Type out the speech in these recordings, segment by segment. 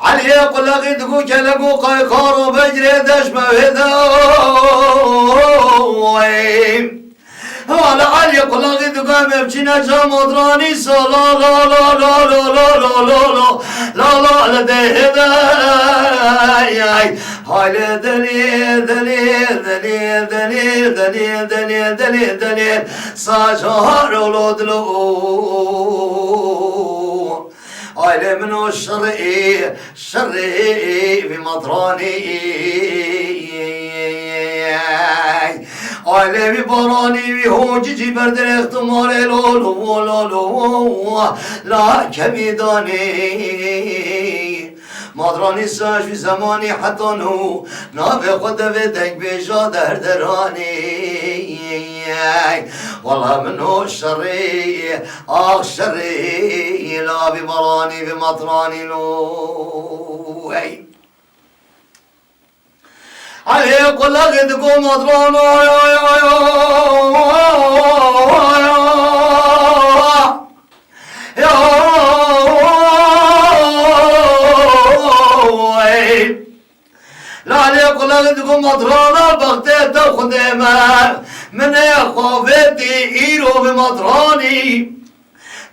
علي يقول غيدكو كلقو قيقارو بجري دشمه هذا ولا علي يقول غيدكو مبجينا جامدراني سلا لا لا لا لا لا لا لا لا لا لا ده هاي دليل دليل دليل دليل دليل دليل دليل دليل ساجار ولودلو أيلي منو الشرقي الشرقي بمطراني أيلي ببراني بهوجي برد الاختمار لولو لولو لا كبيداني مادرانی ساش في زمانی حتی نو نابه خود بدک بجا درانی والله منو شری آخ شری لا ببرانی بمطرانی لو عليه قل لغدكم مطرانو لا عليك ولا غدكم مطرانا بغتيت خديمة من خوفتي إيرو بمطراني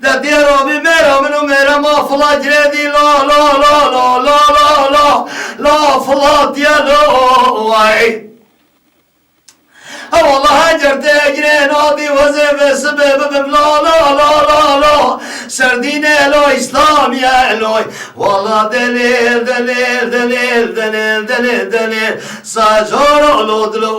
دا ديرو بميرو منو ميرا ما فلا جريدي لا لا لا لا لا لا لا لا فلات يا لو والله هجرت اجري نادي وزيب سبب لا لا لا لا لا سردين لو اسلام يا الوي والله دليل دليل دليل دليل دليل دليل ساجور لودلو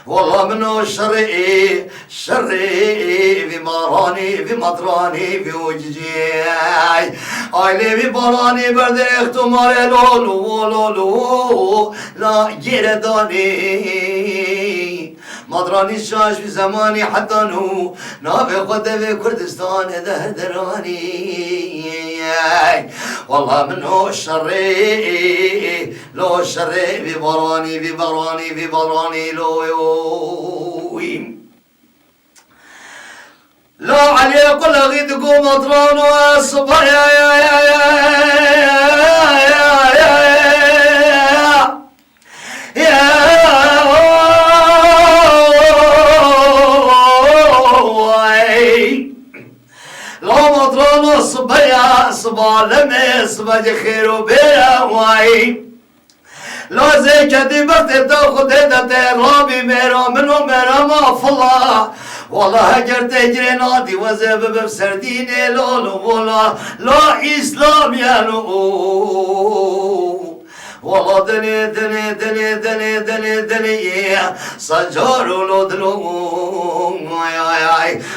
والله منو شرقي شرقي بمراني بمطراني بوججي ايلي ببراني برد اختمار لولو لولو لا جرداني مطراني شاش في زماني حتى نو نافي قد في كردستان دراني والله منو الشري لو الشري ببراني ببراني ببراني لو يويم لا علي قل غيدكم مطرانو الصبح صبايا صبا لمي صبا خير وبيا واي لو زي كدي برتي تاخذ هدا رابي ميرا منو ميرا ما فلا والله هجرت اجري نادي وزب بسرديني لولو ولا لا اسلام يا لو والله دني دني دني دني دني دني سجار ولودلو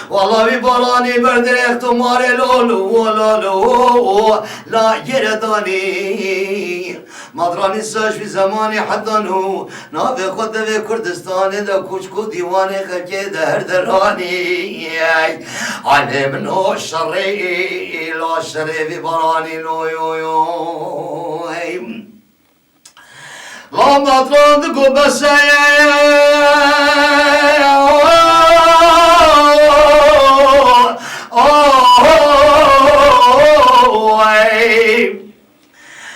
والله ببراني برد اختمار لولو ولا لو لا جرداني مدراني ساش في زماني حتى نو نابي خود في كردستان دا كوشكو ديواني خلقي دراني علي منو الشري لا الشري ببراني لو يو يو لا مطران دقو بس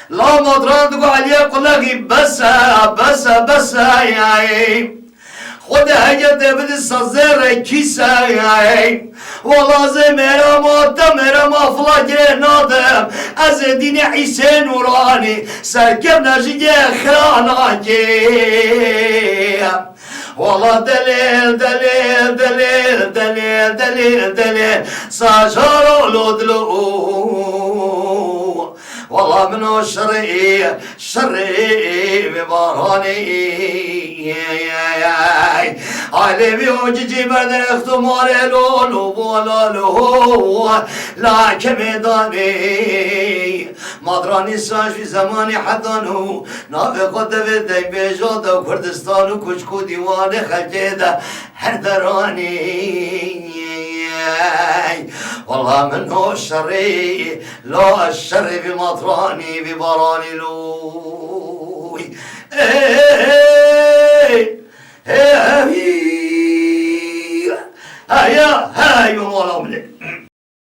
لا مطران دقو عليه قلقي بس بس بس خود هجت بد الصزر كيسا والله زي ميرا موتا ميرا ما فلا جري نادم از دين عيسى نوراني سركبنا جيجي خاناكي والله دليل دليل دليل دليل دليل دليل ساجر لودلو والله منو الشرقي الشرقي ببراني علي وجيجي بدر اختمار لولو بولالو لا كميداني مدراني ساش في زماني حدانو نافي قدوه دي بيجادا كردستانو كشكو ديوان خلجيدا هر دراني والله منه الشري لا الشر بمطراني ببراني لوي